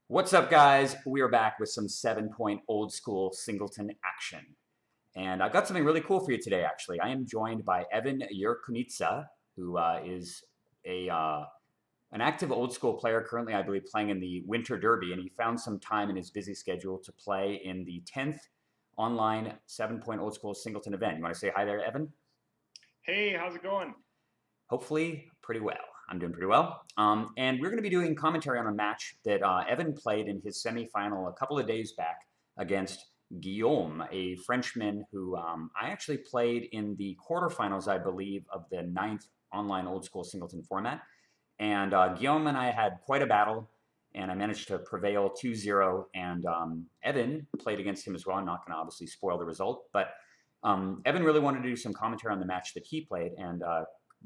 What's up, guys? We are back with some 7-point old school singleton action. And I got something really cool for you today, actually. I am joined by Evan Jerkunica, who is a an active old school player currently, I believe, playing in the Winter Derby. And he found some time in his busy schedule to play in the 10th online 7-point old school singleton event. You want to say hi there, Evan? Hey, how's it going? Hopefully, pretty well. I'm doing pretty well. And we're going to be doing commentary on a match that Evan played in his semifinal a couple of days back against Guillaume, a Frenchman who I actually played in the quarterfinals, I believe, of the ninth online old school singleton format. And Guillaume and I had quite a battle, and I managed to prevail 2-0. And Evan played against him as well. I'm not going to obviously spoil the result, but Evan really wanted to do some commentary on the match that he played, and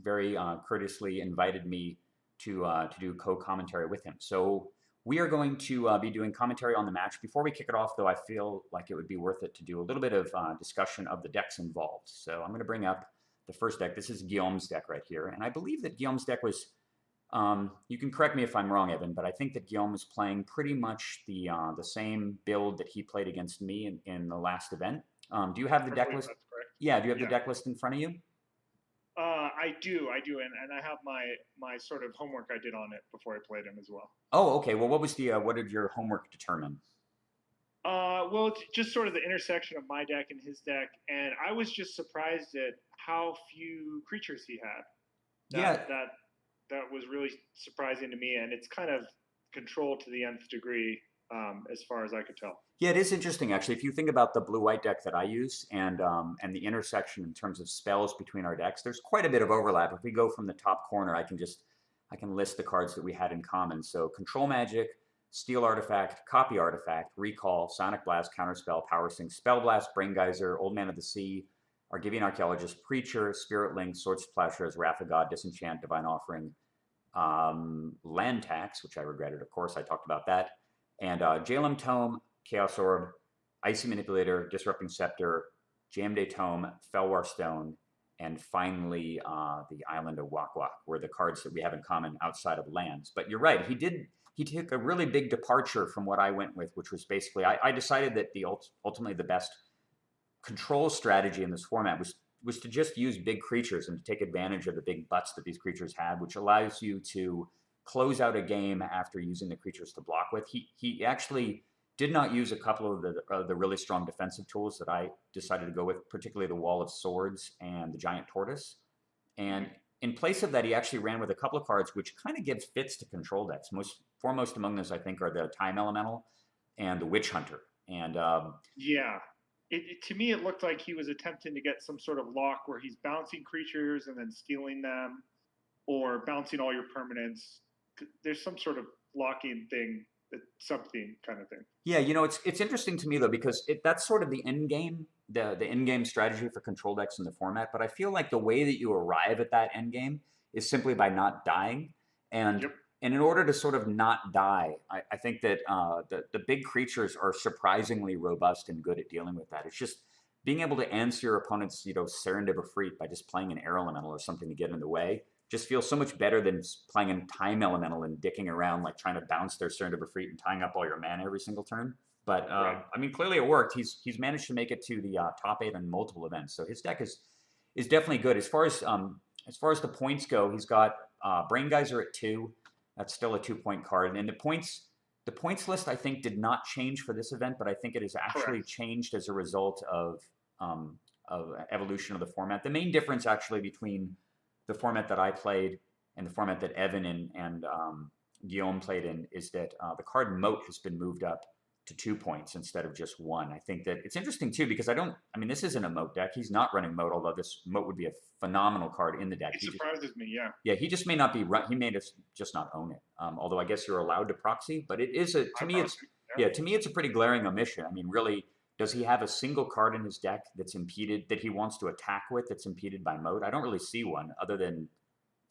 very courteously invited me to do co-commentary with him. So we are going to be doing commentary on the match. Before we kick it off, though, I feel like it would be worth it to do a little bit of discussion of the decks involved. So I'm going to bring up the first deck. This is Guillaume's deck right here, and I believe that Guillaume's deck was. You can correct me if I'm wrong, Evan, but I think that Guillaume was playing pretty much the same build that he played against me in the last event. Do you have the I deck believe list? that's correct. Yeah, do you have the Yeah, deck list in front of you? I do, and I have my sort of homework I did on it before I played him as well. Oh, okay. Well, what did your homework determine? Well, it's just sort of the intersection of my deck and his deck, and I was just surprised at how few creatures he had. Yeah, That was really surprising to me, and it's kind of controlled to the nth degree, as far as I could tell. yeah, it is interesting actually. If you think about the blue-white deck that I use and the intersection in terms of spells between our decks, there's quite a bit of overlap. If we go from the top corner, I can list the cards that we had in common. So Control Magic, Steal Artifact, Copy Artifact, Recall, Sonic Blast, Counterspell, Power Sink, Spell Blast, Brain Geyser, Old Man of the Sea, Argivian Archaeologist, Preacher, Spirit Link, Sword Splashers, Wrath of God, Disenchant, Divine Offering, Land Tax, which I regretted, of course. I talked about that. And Jalem Tome, Chaos Orb, Icy Manipulator, Disrupting Scepter, Jamday Tome, Felwar Stone, and finally the Island of Wak Wak were the cards that we have in common outside of lands. But you're right, he took a really big departure from what I went with, which was basically I decided that ultimately the best control strategy in this format was to just use big creatures and to take advantage of the big butts that these creatures had, which allows you to close out a game after using the creatures to block with. He actually did not use a couple of the really strong defensive tools that I decided to go with, particularly the Wall of Swords and the Giant Tortoise. And Mm-hmm. in place of that, he actually ran with a couple of cards which kind of gives fits to control decks. Most foremost among those, I think, are the Time Elemental and the Witch Hunter. And Yeah. To me, it looked like he was attempting to get some sort of lock where he's bouncing creatures and then stealing them, or bouncing all your permanents. There's some sort of locking thing, something kind of thing. Yeah, you know, it's interesting to me though because that's sort of the end game, the end game strategy for control decks in the format. But I feel like the way that you arrive at that end game is simply by not dying, and Yep. and in order to sort of not die, I think that the big creatures are surprisingly robust and good at dealing with that. It's just being able to answer your opponent's Serendib Efreet by just playing an air elemental or something to get in the way just feels so much better than playing in Time Elemental and dicking around, like trying to bounce their Serendib Efreet and tying up all your mana every single turn. But Right. I mean, clearly it worked. He's managed to make it to the top eight on multiple events, so his deck is definitely good. As far as the points go, he's got Brain Geyser at 2. That's still a 2-point card, and the points list I think did not change for this event, but I think it has actually Correct. changed as a result of evolution of the format. The main difference actually between the format that I played and the format that Evan and Guillaume played in is that the card Moat has been moved up to 2 points instead of just one. I think that it's interesting too because I mean, this isn't a Moat deck. He's not running Moat, although this Moat would be a phenomenal card in the deck. It surprises me. Yeah. Yeah, he just may not be run. He may just not own it. Although I guess you're allowed to proxy, but it is to I me promise it's you. Yeah. yeah, to me it's a pretty glaring omission. I mean, really, does he have a single card in his deck that's impeded that he wants to attack with that's impeded by Moat? I don't really see one other than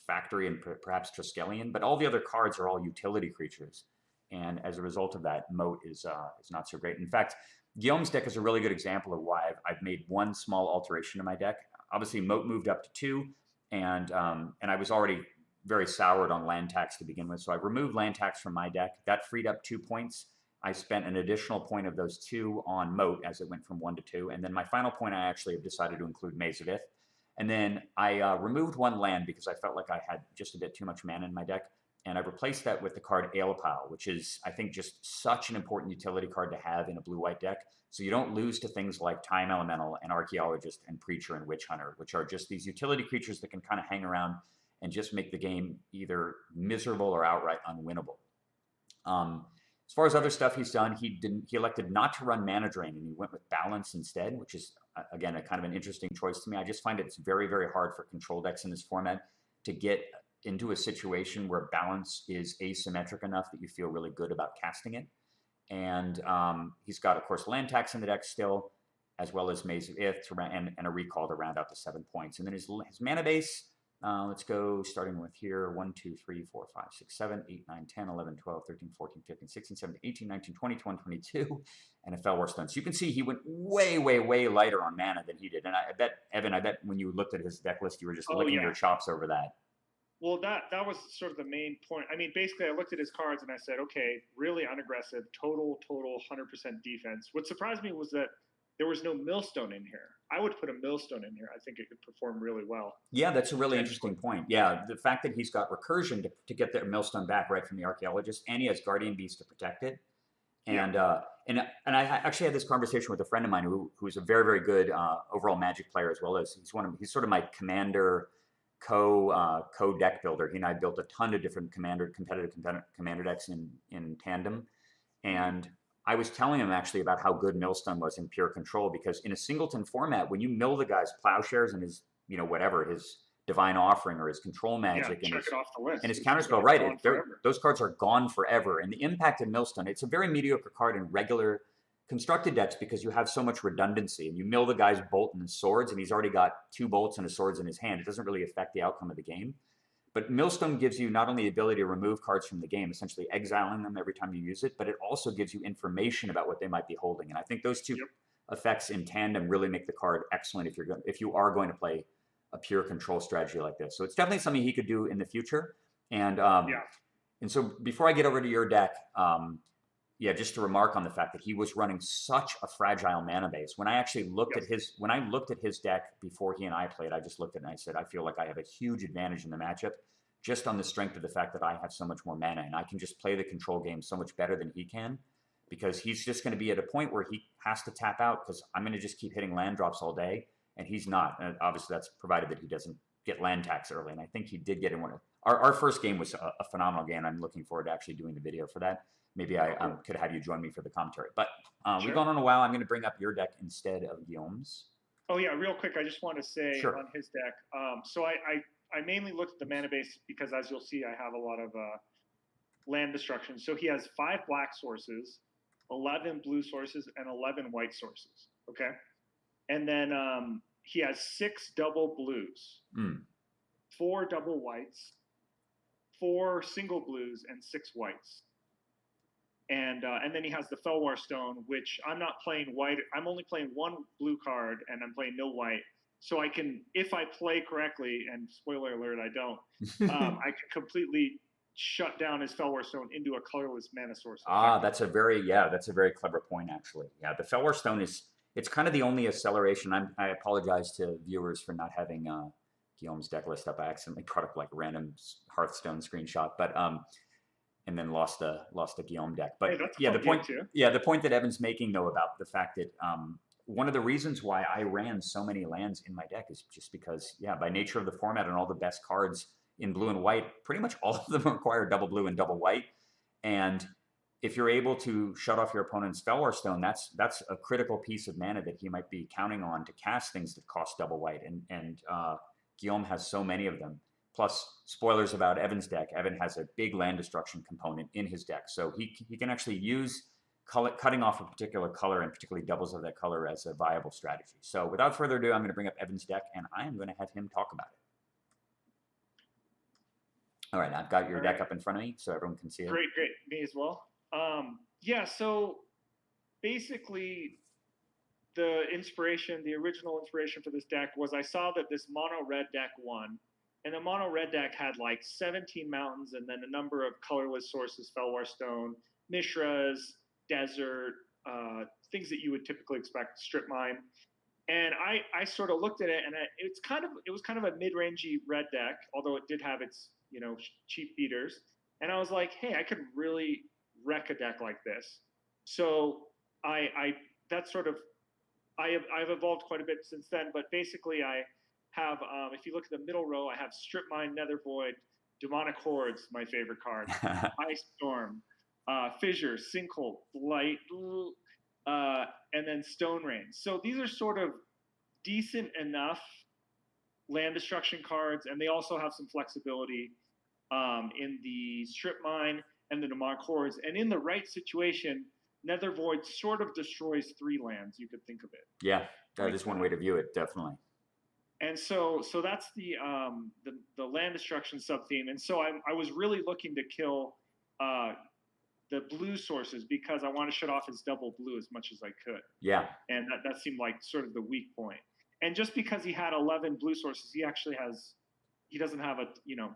Factory and perhaps Triskelion, but all the other cards are all utility creatures, and as a result of that, Moat is not so great. In fact, Guillaume's deck is a really good example of why I've made one small alteration to my deck. Obviously, Moat moved up to 2, and I was already very soured on land tax to begin with. So I removed land tax from my deck. That freed up 2 points. I spent an additional point of those 2 on Moat as it went from 1 to 2. And then my final point, I actually have decided to include Maze of Ith. And then I removed 1 land because I felt like I had just a bit too much mana in my deck. And I replaced that with the card Alepal, which is, I think, just such an important utility card to have in a blue-white deck. So you don't lose to things like Time Elemental and Archaeologist and Preacher and Witch Hunter, which are just these utility creatures that can kind of hang around and just make the game either miserable or outright unwinnable. As far as other stuff he's done, he elected not to run Mana Drain, and he went with Balance instead, which is, again, a kind of an interesting choice to me. I just find it's very, very hard for control decks in this format to get into a situation where balance is asymmetric enough that you feel really good about casting it. And he's got, of course, land tax in the deck still, as well as Maze of Ith and a recall to round out the 7 points. And then his mana base, let's go starting with here 1, 2, 3, 4, 5, 6, 7, 8, 9, 10, 11, 12, 13, 14, 15, 16, 17, 18, 19, 20, 21, 22, and a Fellwar Stone. So you can see he went way, way, way lighter on mana than he did. And I bet, Evan, when you looked at his deck list, you were just licking your chops over that. Well, that was sort of the main point. I mean, basically, I looked at his cards and I said, okay, really unaggressive, total 100% defense. What surprised me was that there was no Millstone in here. I would put a Millstone in here. I think it could perform really well. Yeah, that's a really interesting point. Yeah, the fact that he's got Recursion to get the Millstone back right from the Archaeologist, and he has Guardian Beast to protect it. And and I actually had this conversation with a friend of mine who's a very, very good overall Magic player, as well as he's sort of my commander co deck builder. He and I built a ton of different competitive commander decks in tandem, and I was telling him actually about how good Millstone was in pure control, because in a singleton format, when you mill the guy's Plowshares and his his Divine Offering or his Control Magic and his Counterspell, right? Those cards are gone forever. And the impact of Millstone, it's a very mediocre card in regular constructed decks because you have so much redundancy, and you mill the guy's bolt and his swords, and he's already got 2 bolts and his swords in his hand. It doesn't really affect the outcome of the game. But Millstone gives you not only the ability to remove cards from the game, essentially exiling them every time you use it, but it also gives you information about what they might be holding. And I think those two effects in tandem really make the card excellent if you are going to play a pure control strategy like this. So it's definitely something he could do in the future. And and so before I get over to your deck, just to remark on the fact that he was running such a fragile mana base. When I actually looked at his deck before he and I played, I just looked at it and I said, I feel like I have a huge advantage in the matchup just on the strength of the fact that I have so much more mana, and I can just play the control game so much better than he can, because he's just going to be at a point where he has to tap out because I'm going to just keep hitting land drops all day, and he's not. And obviously that's provided that he doesn't get land tax early, and I think he did get in one of our first game was a phenomenal game. I'm looking forward to actually doing the video for that. Maybe I could have you join me for the commentary. But we've gone on a while. I'm going to bring up your deck instead of Guillaume's. Oh, yeah, real quick, I just want to say on his deck. So I mainly looked at the mana base because, as you'll see, I have a lot of land destruction. So he has 5 black sources, 11 blue sources, and 11 white sources. Okay? And then he has 6 double blues, 4 double whites, 4 single blues, and 6 whites. And then he has the Fellwar Stone, which I'm not playing white. I'm only playing 1 blue card, and I'm playing no white. So I can, if I play correctly, and spoiler alert, I don't, I can completely shut down his Fellwar Stone into a colorless mana source. That's a very clever point, actually. Yeah, the Fellwar Stone it's kind of the only acceleration. I apologize to viewers for not having Guillaume's deck list up. I accidentally brought up like random Hearthstone screenshot, but and then lost a Guillaume deck. But the point that Evan's making though about the fact that one of the reasons why I ran so many lands in my deck is just because, by nature of the format and all the best cards in blue and white, pretty much all of them require double blue and double white. And if you're able to shut off your opponent's Fellwar Stone, that's a critical piece of mana that he might be counting on to cast things that cost double white. And Guillaume has so many of them. Plus, spoilers about Evan's deck, Evan has a big land destruction component in his deck. So he can actually use cutting off a particular color, and particularly doubles of that color, as a viable strategy. So without further ado, I'm going to bring up Evan's deck, and I am going to have him talk about it. All right, I've got your deck up in front of me so everyone can see it. Great. Me as well. So basically the original inspiration for this deck was I saw that this mono red deck won, And the mono red deck had like 17 mountains and then a number of colorless sources, Felwar Stone, Mishras, Desert, things that you would typically expect, Strip Mine. And I sort of looked at it, and it was kind of a mid-rangey red deck, although it did have its cheap beaters. And I was like, hey, I could really wreck a deck like this. So that's sort of I've evolved quite a bit since then. But basically, I have if you look at the middle row, I have Strip Mine, Nether Void, Demonic Hordes, my favorite card, Ice Storm, Fissure, Sinkhole, Blight, and then Stone Rain. So these are sort of decent enough land destruction cards, and they also have some flexibility in the Strip Mine and the Demonic Hordes. And in the right situation, Nether Void sort of destroys 3 lands, you could think of it. Yeah, that is one way to view it, definitely. And so that's the land destruction sub-theme. And so I was really looking to kill the blue sources because I want to shut off his double blue as much as I could. Yeah. And that seemed like sort of the weak point. And just because he had 11 blue sources, he doesn't have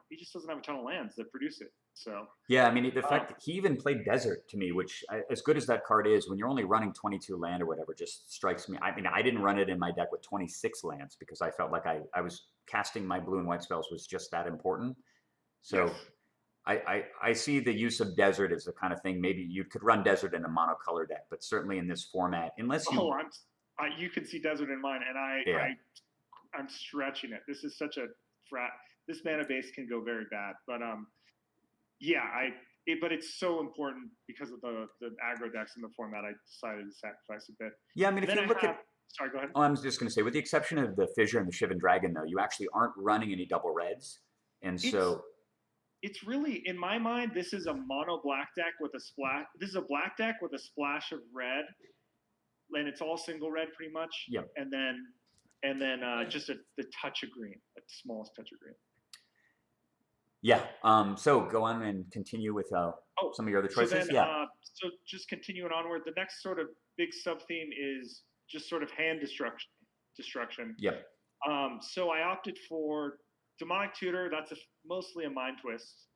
he just doesn't have a ton of lands that produce it. So yeah, I mean, the fact that he even played Desert to me, which as good as that card is, when you're only running 22 land or whatever, just strikes me. I mean, I didn't run it in my deck with 26 lands because I felt like I was casting my blue and white spells was just that important. So yes. I see the use of Desert as the kind of thing. Maybe you could run Desert in a monocolor deck, but certainly in this format, unless you. You can see Desert in mine, and I'm stretching it. This is such a this mana base can go very bad, but but it's so important because of the aggro decks in the format. I decided to sacrifice a bit. Yeah, I mean, if you look at. Sorry, go ahead. Oh, I'm just going to say, with the exception of the Fissure and the Shivan Dragon, though, you actually aren't running any double reds, and so. It's really, in my mind, this is a mono black deck with a splash. This is a black deck with a splash of red, and it's all single red pretty much. Yep. And then just the touch of green, the smallest touch of green. Yeah. So go on and continue with some of your other choices. So just continuing onward, the next sort of big sub theme is just sort of hand destruction. Yep. So I opted for Demonic Tutor. That's mostly a Mind Twist,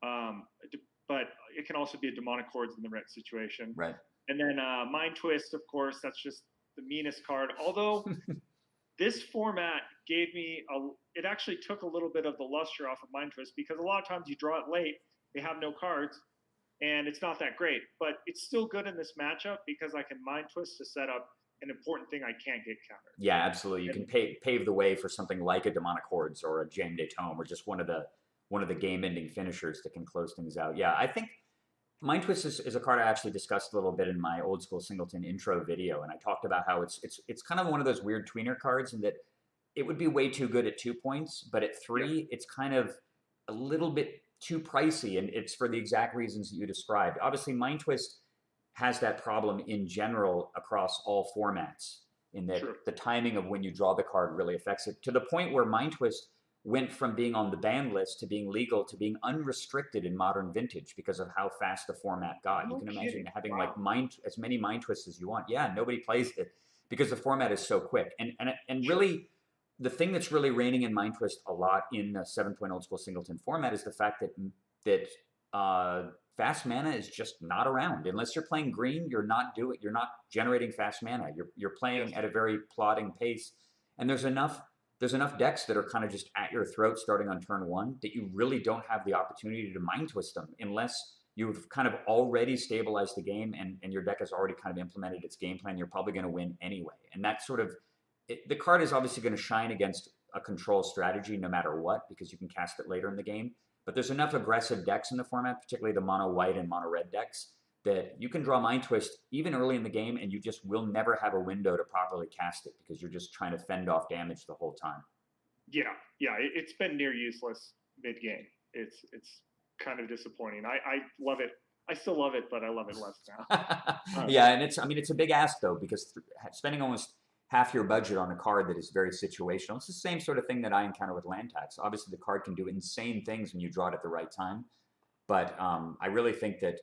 but it can also be a Demonic Hordes in the right situation. Right. And then Mind Twist, of course, that's just the meanest card. Although this format gave me it actually took a little bit of the luster off of Mind Twist because a lot of times you draw it late, they have no cards, and it's not that great. But it's still good in this matchup because I can Mind Twist to set up an important thing I can't get countered. Yeah, absolutely. You can pave the way for something like a Demonic Hordes or a Jaime de Tome or just one of the game-ending finishers that can close things out. Yeah, I think Mind Twist is a card I actually discussed a little bit in my Old School Singleton intro video, and I talked about how it's kind of one of those weird tweener cards in that it would be way too good at 2 points, but at 3, it's kind of a little bit too pricey, and it's for the exact reasons that you described. Obviously, Mind Twist has that problem in general across all formats, in that the timing of when you draw the card really affects it, to the point where Mind Twist went from being on the ban list to being legal to being unrestricted in Modern Vintage because of how fast the format got. You can imagine having like as many Mind Twists as you want. Yeah, nobody plays it because the format is so quick. And really, the thing that's really reigning in Mind Twist a lot in the 7-point Old School Singleton format is the fact that fast mana is just not around. Unless you're playing green, you're not generating fast mana. You're playing at a very plodding pace, and there's enough decks that are kind of just at your throat starting on turn 1 that you really don't have the opportunity to Mind Twist them unless you've kind of already stabilized the game and your deck has already kind of implemented its game plan. You're probably going to win anyway. And that sort of the card is obviously going to shine against a control strategy no matter what because you can cast it later in the game. But there's enough aggressive decks in the format, particularly the mono white and mono red decks, that you can draw Mind Twist even early in the game and you just will never have a window to properly cast it because you're just trying to fend off damage the whole time. Yeah, it's been near useless mid-game. It's kind of disappointing. I love it. I still love it, but I love it less now. Yeah, and it's a big ask though because spending almost half your budget on a card that is very situational. It's the same sort of thing that I encounter with land tax. Obviously, the card can do insane things when you draw it at the right time. But I really think that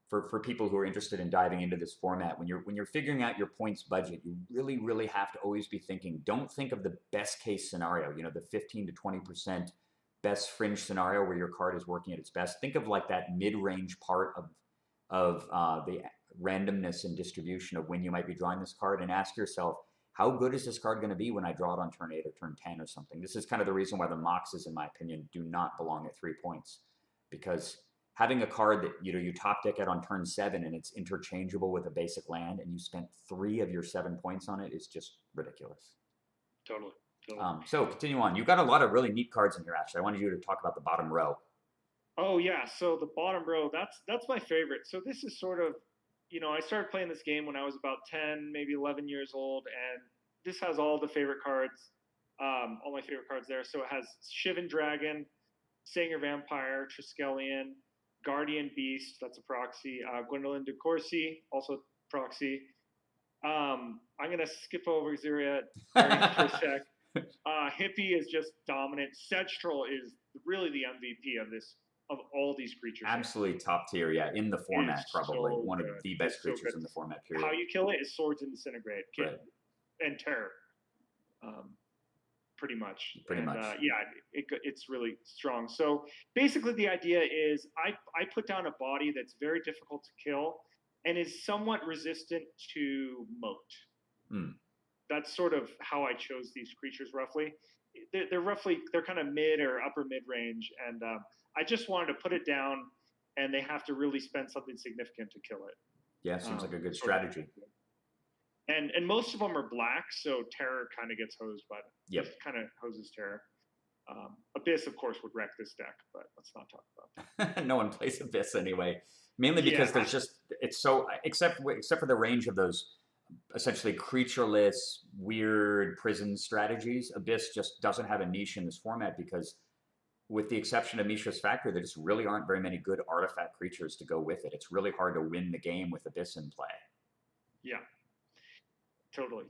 for people who are interested in diving into this format, when you're figuring out your points budget, you really, really have to always be thinking, don't think of the best case scenario, the 15 to 20% best fringe scenario where your card is working at its best, think of like that mid-range part of the randomness and distribution of when you might be drawing this card, and ask yourself, how good is this card going to be when I draw it on turn 8 or turn 10 or something? This is kind of the reason why the Moxes, in my opinion, do not belong at 3 points, because having a card that you top deck it on turn 7 and it's interchangeable with a basic land, and you spent 3 of your 7 points on it, is just ridiculous. Totally. So continue on. You've got a lot of really neat cards in here, actually. I wanted you to talk about the bottom row. Oh yeah, so the bottom row, that's my favorite. So this is sort of, I started playing this game when I was about 10, maybe 11 years old, and this has all the favorite cards, all my favorite cards there. So it has Shivan Dragon, Sanger Vampire, Triskelion, Guardian Beast, that's a proxy, Gwendolyn de Courcy, also proxy. I'm gonna skip over Xeria for a sec. Hippie is just dominant. Sedgetroll is really the MVP of all these creatures. Absolutely top tier, yeah, in the format, probably one of the best creatures in the format. Period. How you kill it is Swords and Disintegrate, right. and Terror, pretty much. It's really strong. So basically, the idea is I put down a body that's very difficult to kill and is somewhat resistant to moat. That's sort of how I chose these creatures roughly. They're kind of mid or upper mid range, and I just wanted to put it down, and they have to really spend something significant to kill it. Yeah, seems like a good strategy. And most of them are black, so Terror kind of gets hosed by them. Yep. Kind of hoses Terror. Abyss, of course, would wreck this deck, but let's not talk about that. No one plays Abyss anyway, mainly because there's it's so except for the range of those essentially creatureless, weird prison strategies. Abyss just doesn't have a niche in this format because, with the exception of Mishra's Factory, there just really aren't very many good artifact creatures to go with it. It's really hard to win the game with Abyss in play. Yeah. Totally.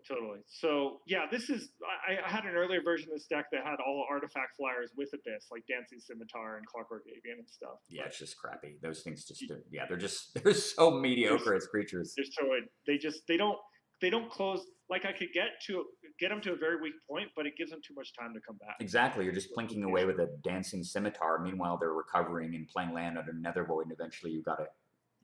So yeah, I had an earlier version of this deck that had all artifact flyers with Abyss, like Dancing Scimitar and Clockwork Avian and stuff. Yeah, it's just crappy. Those things they're so mediocre as creatures. They don't close. Like I could get them to a very weak point, but it gives them too much time to come back. Exactly, you're just plinking away with a Dancing Scimitar. Meanwhile, they're recovering and playing land under Nethervoid, and eventually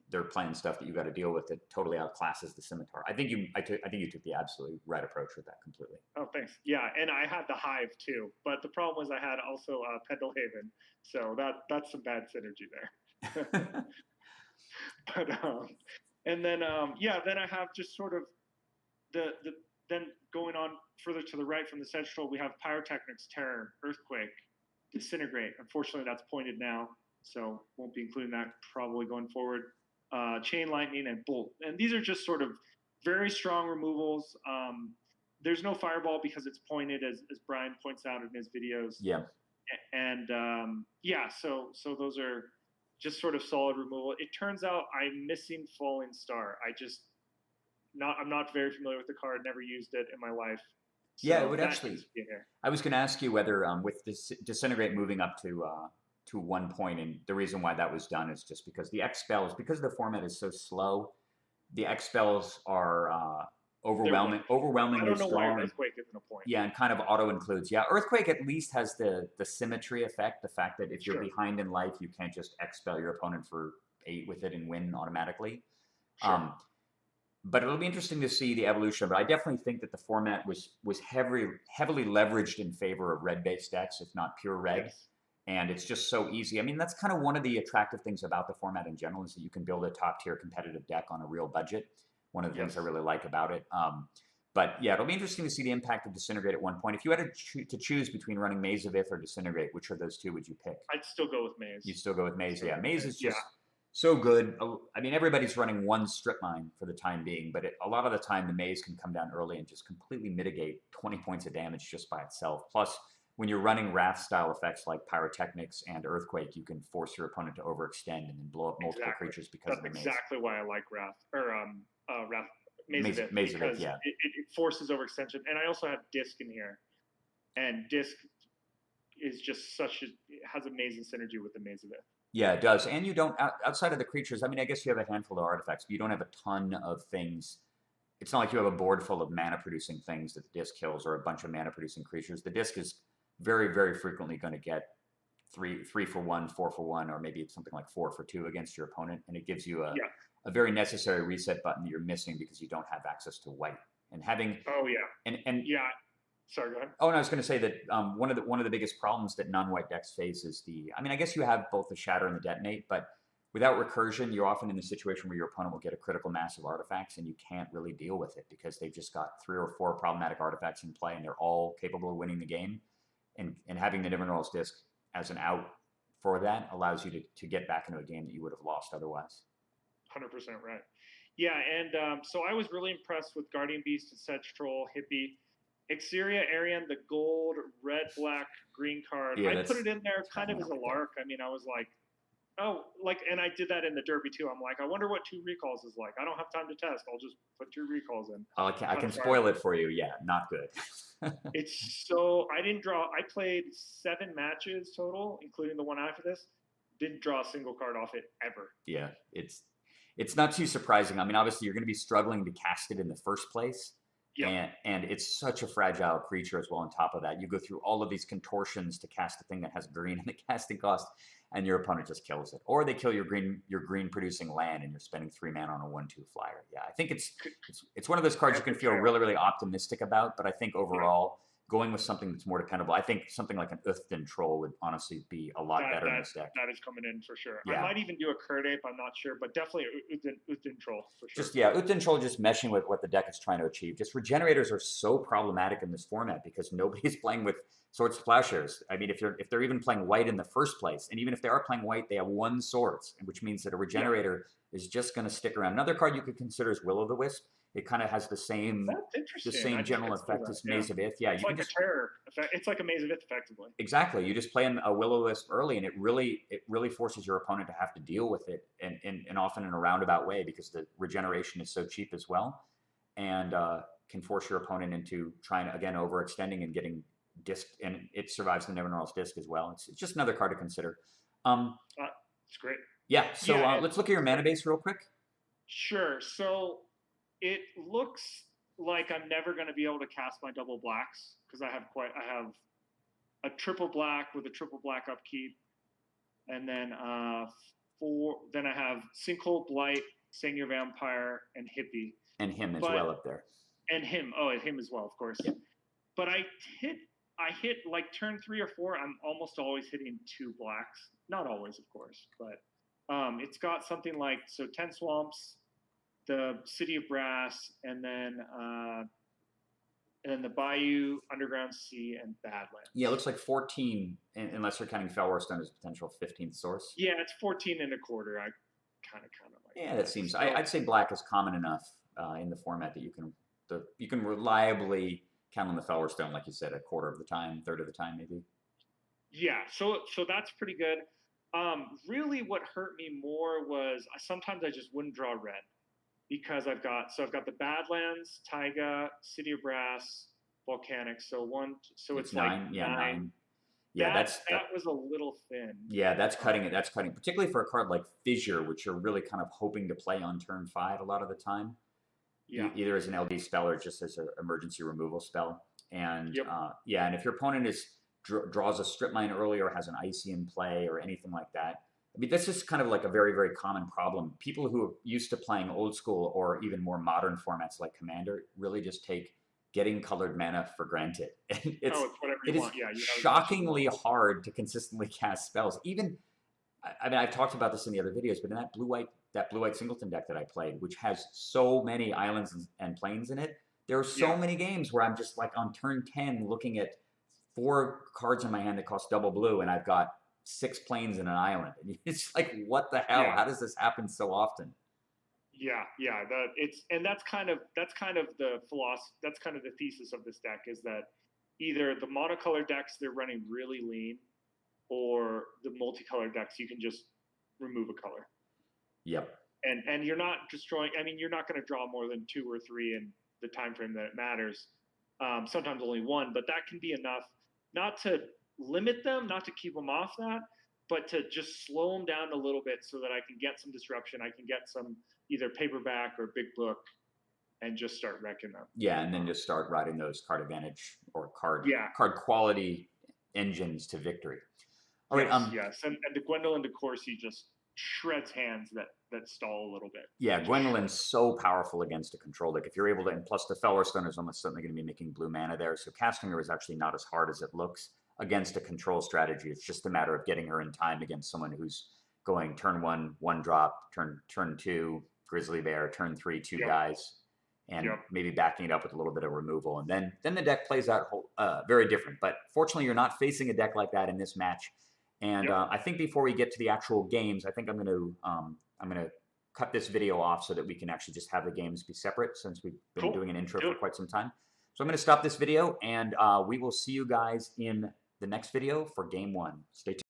they're playing stuff that you got to deal with that totally outclasses the Scimitar. I think you took the absolutely right approach with that completely. Oh, thanks. Yeah, and I had the Hive too, but the problem was I had also Pendelhaven, so that's some bad synergy there. But and then then I have just sort of then going on further to the right from the central, we have Pyrotechnics, Terror, Earthquake, Disintegrate. Unfortunately, that's pointed now, so won't be including that probably going forward. Chain Lightning and Bolt, and these are just sort of very strong removals. There's no Fireball because it's pointed, as Brian points out in his videos. Yeah, and so those are just sort of solid removal. It turns out I'm missing Falling Star. I'm not very familiar with the card. Never used it in my life. So yeah, it would actually. I was going to ask you whether with this Disintegrate moving up to 1 point, and the reason why that was done is just because the X spells, because the format is so slow, the X spells are overwhelmingly I don't know strong. why Earthquake isn't a point. Yeah, and kind of auto includes. Yeah, Earthquake at least has the symmetry effect, the fact that if you're behind in life, you can't just X spell your opponent for 8 with it and win automatically. Sure. But it'll be interesting to see the evolution. But I definitely think that the format was heavily leveraged in favor of red-based decks, if not pure red. Yes. And it's just so easy. I mean, that's kind of one of the attractive things about the format in general, is that you can build a top-tier competitive deck on a real budget. One of the things I really like about it. But yeah, it'll be interesting to see the impact of Disintegrate at 1 point. If you had to choose between running Maze of Ith or Disintegrate, which of those two would you pick? I'd still go with Maze. You'd still go with Maze, yeah. Maze is just so good. I mean, everybody's running one Strip Mine for the time being, but a lot of the time the Maze can come down early and just completely mitigate 20 points of damage just by itself. Plus, when you're running Wrath-style effects like Pyrotechnics and Earthquake, you can force your opponent to overextend and then blow up multiple creatures because of the Maze. That's exactly why I like Wrath, or Maze of Ith, yeah. It forces overextension. And I also have Disc in here. And Disc is just it has amazing synergy with the Maze of Ith. Yeah, it does. And you don't, outside of the creatures, I mean, I guess you have a handful of artifacts, but you don't have a ton of things. It's not like you have a board full of mana-producing things that the Disc kills, or a bunch of mana-producing creatures. The Disc is very, very frequently going to get three for one, 4 for 1, or maybe it's something like 4 for 2 against your opponent, and it gives you Yeah. a very necessary reset button that you're missing because you don't have access to white. And having Oh yeah. and Yeah. Sorry, go ahead. oh, and I was going to say that one of the biggest problems that non-white decks face is I mean, I guess you have both the shatter and the detonate, but without recursion, you're often in the situation where your opponent will get a critical mass of artifacts, and you can't really deal with it because they've just got 3 or 4 problematic artifacts in play, and they're all capable of winning the game. And having the Nevernor's Disc as an out for that allows you to get back into a game that you would have lost otherwise. 100% right. Yeah, and so I was really impressed with Guardian Beast and Sedge Troll, Hippie. Exeria Arian, the gold, red, black, green card. Yeah, I put it in there kind of as a right lark. I mean, I was like, oh, like, and I did that in the Derby too. I'm like, I wonder what 2 recalls is like. I don't have time to test. I'll just put 2 recalls in. I can spoil it for you. Yeah, not good. It's so, I didn't draw, I played 7 matches total, including the one after this. Didn't draw a single card off it ever. Yeah, it's not too surprising. I mean, obviously, you're going to be struggling to cast it in the first place. Yeah. And it's such a fragile creature as well. On top of that, you go through all of these contortions to cast a thing that has green in the casting cost, and your opponent just kills it. Or they kill your green producing land, and you're spending 3 mana on a 1/2 flyer. Yeah, I think it's one of those cards you can feel really, really optimistic about. But I think overall, going with something that's more dependable, I think something like an Uthden Troll would honestly be a lot better in this deck. That is coming in for sure. Yeah. I might even do a Curd Ape, I'm not sure, but definitely Uthden Troll for sure. Uthden Troll just meshing with what the deck is trying to achieve. Just regenerators are so problematic in this format because nobody's playing with Swords to Plowshares. I mean, if they're even playing white in the first place, and even if they are playing white, they have 1 Swords, which means that a regenerator is just going to stick around. Another card you could consider is Will o' the Wisp. It kind of has the same general effect as Maze of Ith. Yeah, it's like a terror effect. It's like a Maze of Ith, effectively. Exactly. You just play in a Will o' the Wisp early, and it really forces your opponent to have to deal with it, and often in a roundabout way because the regeneration is so cheap as well, and can force your opponent into trying again overextending and getting disc, and it survives the Nevernor's Disc as well. It's just another card to consider. It's great. Yeah. So let's look at your mana base real quick. Sure. So it looks like I'm never going to be able to cast my double blacks because I have a triple black with a triple black upkeep, and then then I have Sinkhole, Blight, Sengir Vampire, and Hippie. And him as well up there. And him. Oh, and him as well, of course. Yeah. But I hit like turn 3 or 4. I'm almost always hitting 2 blacks. Not always, of course, but it's got something like 10 swamps, the City of Brass, and then the Bayou, Underground Sea, and Badlands. Yeah, it looks like 14, unless you're counting Felwarstone as a potential 15th source. Yeah, it's 14 and a quarter. I kind of like. Yeah, that seems. I'd say black is common enough in the format that you can reliably count on the Felwarstone, like you said, a quarter of the time, third of the time, maybe. Yeah, so that's pretty good. Really, what hurt me more was sometimes I just wouldn't draw red because I've got the Badlands, Taiga, City of Brass, Volcanic. So it's 9. Like yeah, 9. 9. Yeah, that was a little thin. Yeah, that's cutting it. That's cutting, particularly for a card like Fissure, which you're really kind of hoping to play on turn 5 a lot of the time. Yeah. Either as an LD spell or just as an emergency removal spell. And yep. And if your opponent draws a strip mine early or has an icy in play or anything like that, I mean, this is kind of like a very, very common problem. People who are used to playing old school or even more modern formats like Commander really just take getting colored mana for granted. It's whatever you want. Yeah, shockingly hard to consistently cast spells. Even, I mean, I've talked about this in the other videos, but in that blue-white singleton deck that I played, which has so many islands and plains in it, there are so many games where I'm just like on turn 10 looking at 4 cards in my hand that cost double blue, and I've got 6 plains and an island. And it's like, what the hell? How does this happen so often? Yeah. That's kind of the philosophy. That's kind of the thesis of this deck is that either the monocolor decks they're running really lean, or the multicolor decks you can just remove a color. Yep. And you're not destroying. I mean, you're not going to draw more than 2 or 3 in the time frame that it matters. Sometimes only 1, but that can be enough not to limit them, not to keep them off that, but to just slow them down a little bit so that I can get some disruption. I can get some either paperback or big book and just start wrecking them. Yeah, and then just start riding those card advantage or card quality engines to victory. All right. Yes. And the Gwendolyn de Courcy just shreds hands that stall a little bit. Yeah, Gwendolyn's so powerful against a control deck. If you're able to, and plus the Fellerstone is almost certainly going to be making blue mana there. So casting her is actually not as hard as it looks against a control strategy. It's just a matter of getting her in time against someone who's going turn 1, 1-drop, turn 2, Grizzly Bear, turn 3, 2 guys, and maybe backing it up with a little bit of removal. And then the deck plays out very different. But fortunately, you're not facing a deck like that in this match. And I think before we get to the actual games, I think I'm going to cut this video off so that we can actually just have the games be separate, since we've been doing an intro for quite some time. So I'm going to stop this video, and we will see you guys in the next video for game 1. Stay tuned.